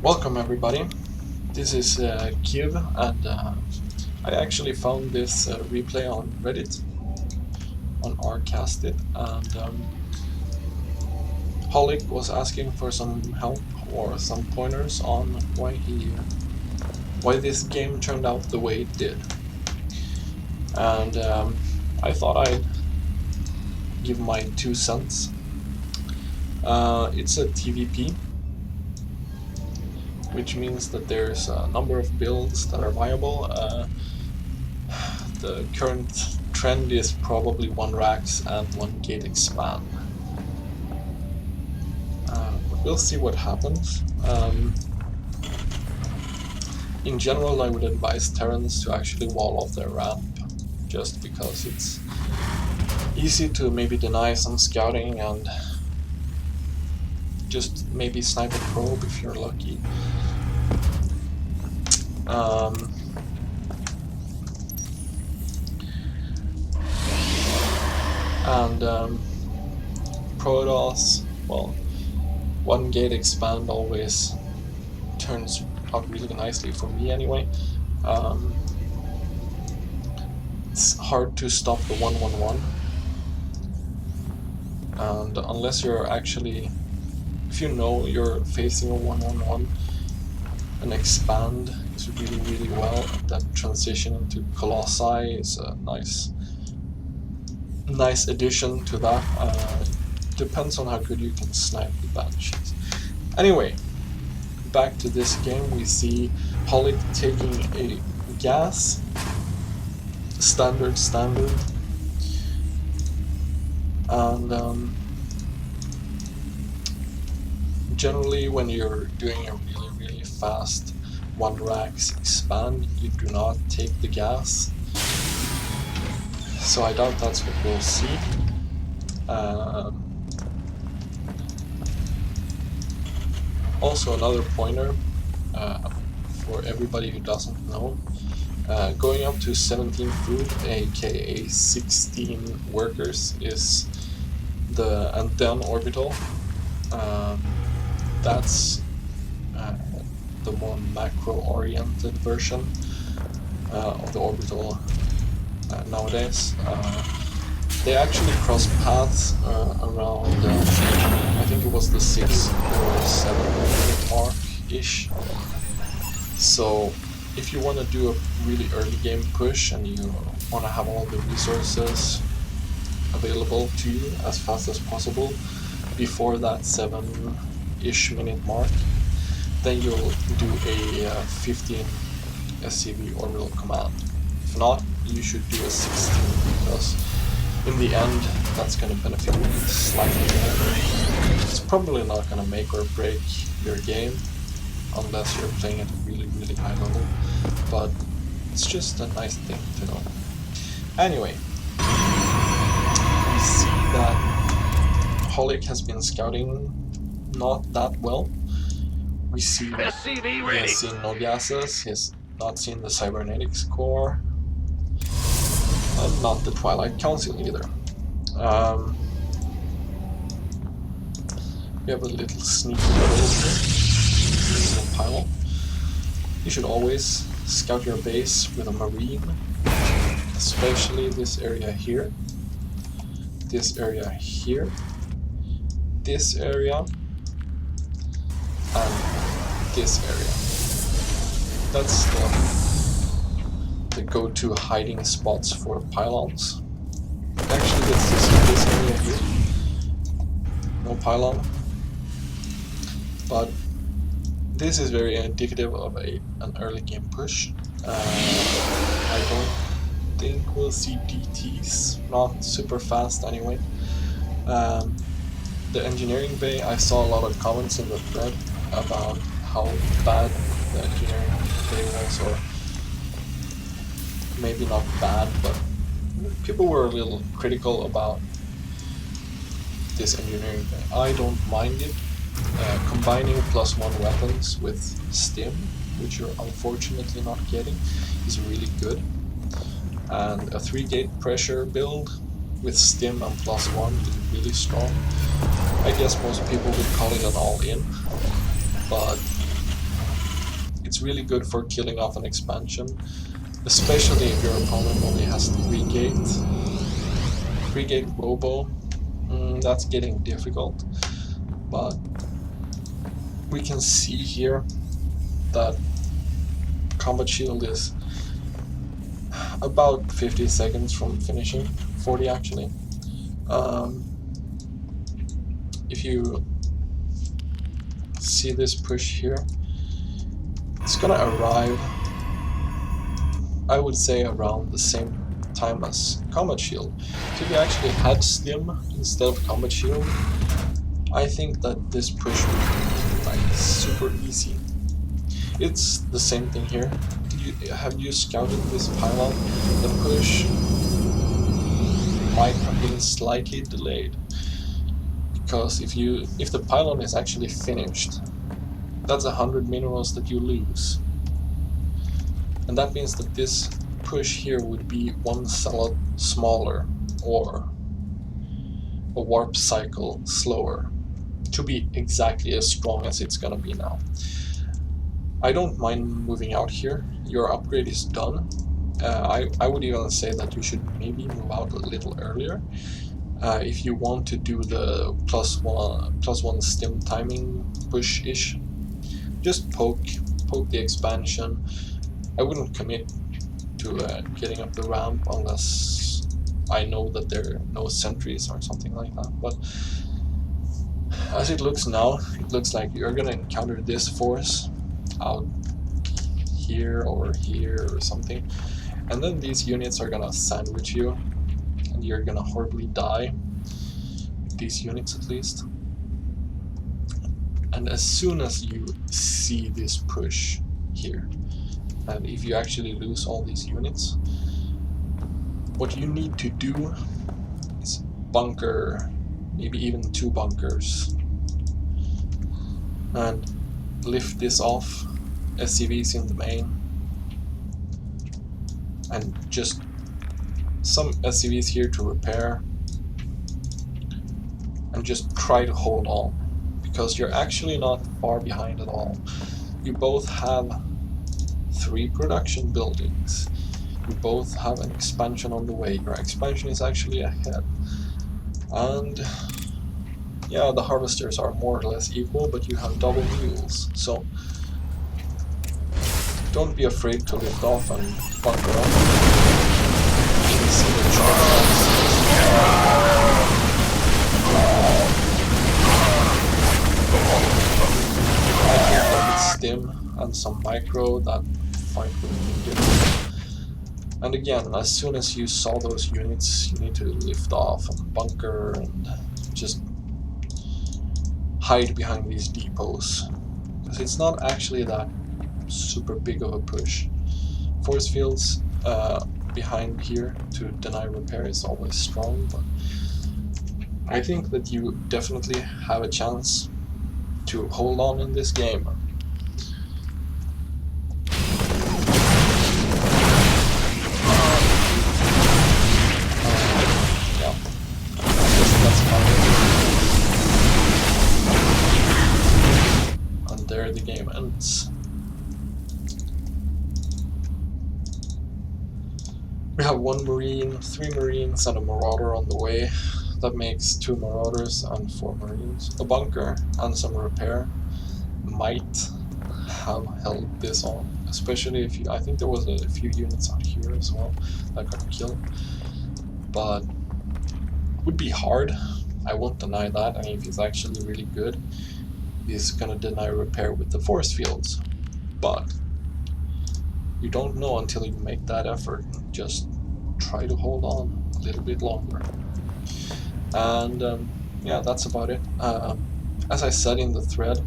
Welcome everybody, this is Kiv, and I actually found this replay on Reddit, on rcastit, and Holic was asking for some help or some pointers on why this game turned out the way it did. And I thought I'd give my 2 cents. It's a TvP, which means that there's a number of builds that are viable. The current trend is probably 1 Rax and 1 Gate Expand. But we'll see what happens. In general, I would advise Terrans to actually wall off their ramp, just because it's easy to maybe deny some scouting and just maybe snipe a probe if you're lucky. Protoss, well, 1 Gate Expand always turns out really nicely for me anyway. It's hard to stop the 1-1-1, and unless you're actually, if you know you're facing a 1-1-1, an expand is really well, and that transition into Colossi is a nice addition to that. Depends on how good you can snipe the banshees. Anyway, back to this game, we see Holic taking a gas, standard, and generally when you're doing a really fast 1 Rax expand, you do not take the gas, so I doubt that's what we'll see. Also, another pointer for everybody who doesn't know, going up to 17 food, aka 16 workers, is the Antenn orbital. That's the more macro-oriented version of the orbital nowadays. They actually cross paths around, I think it was the 6 or 7 minute mark-ish. So if you want to do a really early game push and you want to have all the resources available to you as fast as possible before that 7-ish minute mark, then you'll do a 15 SCV orbital command. If not, you should do a 16, because in the end that's going to benefit you slightly more. It's probably not going to make or break your game unless you're playing at a really high level, but it's just a nice thing to know. Anyway, we see that Holic has been scouting not that well. We see he has seen no gases, he has not seen the cybernetics core, and not the Twilight Council either. We have a little sneaky little pylon. You should always scout your base with a marine, especially this area here, this area here, this area, and this area. That's the go-to hiding spots for pylons. Actually, this area here, no pylon, but this is very indicative of an early game push. I don't think we'll see DTs, not super fast anyway. The engineering bay, I saw a lot of comments in the thread about how bad the engineering bay was, or maybe not bad, but people were a little critical about this engineering bay. I don't mind it. Combining +1 weapons with stim, which you're unfortunately not getting, is really good. And a 3-gate pressure build with stim and +1 is really strong. I guess most people would call it an all-in, but It's really good for killing off an expansion, especially if your opponent only has 3 gate. 3 gate robo, that's getting difficult, but we can see here that combat shield is about 50 seconds from finishing, 40 actually. If you see this push here, it's gonna arrive, I would say, around the same time as combat shield. So if you actually had stim instead of combat shield, I think that this push would be like super easy. It's the same thing here. Have you scouted this pylon? The push might have been slightly delayed, because if the pylon is actually finished, that's 100 minerals that you lose, and that means that this push here would be 1 cell smaller, or a warp cycle slower, to be exactly as strong as it's gonna be now. I don't mind moving out here. Your upgrade is done. I would even say that you should maybe move out a little earlier. If you want to do the +1 stim timing push-ish, just poke the expansion. I wouldn't commit to getting up the ramp unless I know that there are no sentries or something like that, but as it looks now, it looks like you're gonna encounter this force out here or something, and then these units are gonna sandwich you, and you're gonna horribly die, these units at least. And as soon as you see this push here, and if you actually lose all these units, what you need to do is bunker, maybe even 2 bunkers, and lift this off, SCVs in the main, and just some SCVs here to repair, and just try to hold on, because you're actually not far behind at all. You both have 3 production buildings, you both have an expansion on the way, your expansion is actually ahead, and yeah, the harvesters are more or less equal, but you have double mules, so don't be afraid to lift off and bunker up. You can see the charge. I think that with stim and some micro, that fight would have been different. And again, as soon as you saw those units, you need to lift off and bunker and just hide behind these depots, because it's not actually that super big of a push. Force fields behind here to deny repair is always strong, but I think that you definitely have a chance to hold on in this game. Yeah, I guess that's about it. And there the game ends. We have 1 marine, 3 marines, and a marauder on the way. That makes 2 marauders and 4 marines. A bunker and some repair might have held this on, especially if you, I think there was a few units out here as well that got killed, but would be hard, I won't deny that. I mean, if he's actually really good, he's gonna deny repair with the force fields, but you don't know until you make that effort. Just try to hold on a little bit longer. And yeah, that's about it. As I said in the thread,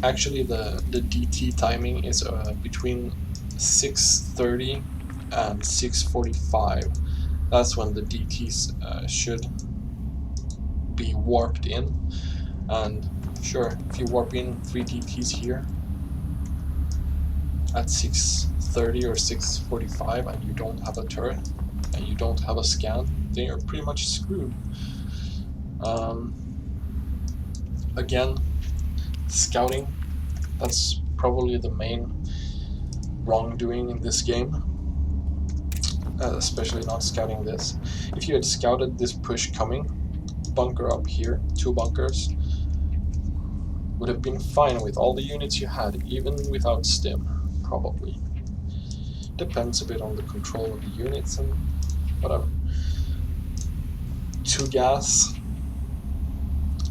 actually the DT timing is between 6:30 and 6:45. That's when the DTs should be warped in. And sure, if you warp in 3 DTs here at 6:30 or 6:45 and you don't have a turret and you don't have a scan, then you're pretty much screwed. Again, scouting. That's probably the main wrongdoing in this game, especially not scouting this. If you had scouted this push coming, bunker up here, 2 bunkers, would have been fine with all the units you had, even without stim, probably. Depends a bit on the control of the units and whatever. 2 gas.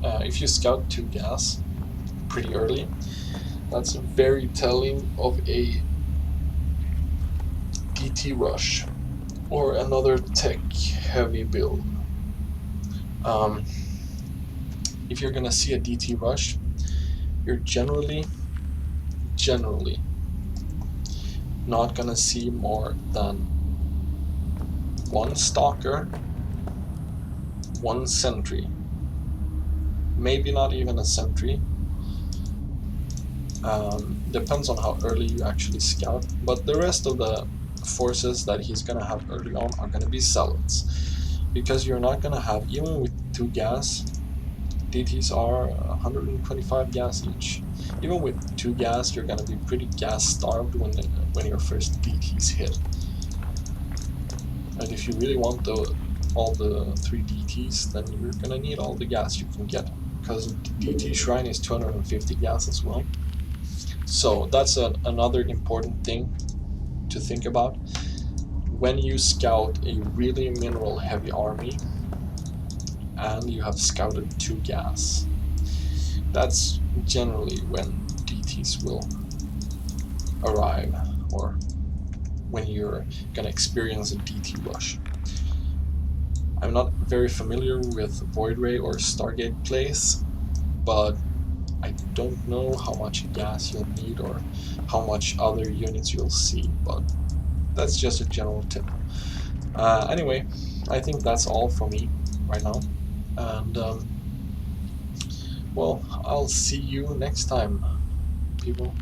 If you scout 2 gas pretty early, that's very telling of a DT rush or another tech heavy build. If you're gonna see a DT rush, you're generally not gonna see more than 1 stalker, 1 sentry, maybe not even a sentry. Depends on how early you actually scout, but the rest of the forces that he's gonna have early on are gonna be zealots, because you're not gonna have, even with 2 gas, DTs are 125 gas each. Even with 2 gas, you're gonna be pretty gas starved when your first DTs hit. And if you really want all the 3 DTs, then you're gonna need all the gas you can get, because DT Shrine is 250 gas as well. So that's another important thing to think about. When you scout a really mineral heavy army, and you have scouted 2 gas, that's generally when DTs will arrive, or when you're gonna experience a DT rush. I'm not very familiar with Void Ray or Stargate plays, but I don't know how much gas you'll need or how much other units you'll see, but that's just a general tip. Anyway, I think that's all for me right now, and well, I'll see you next time, people.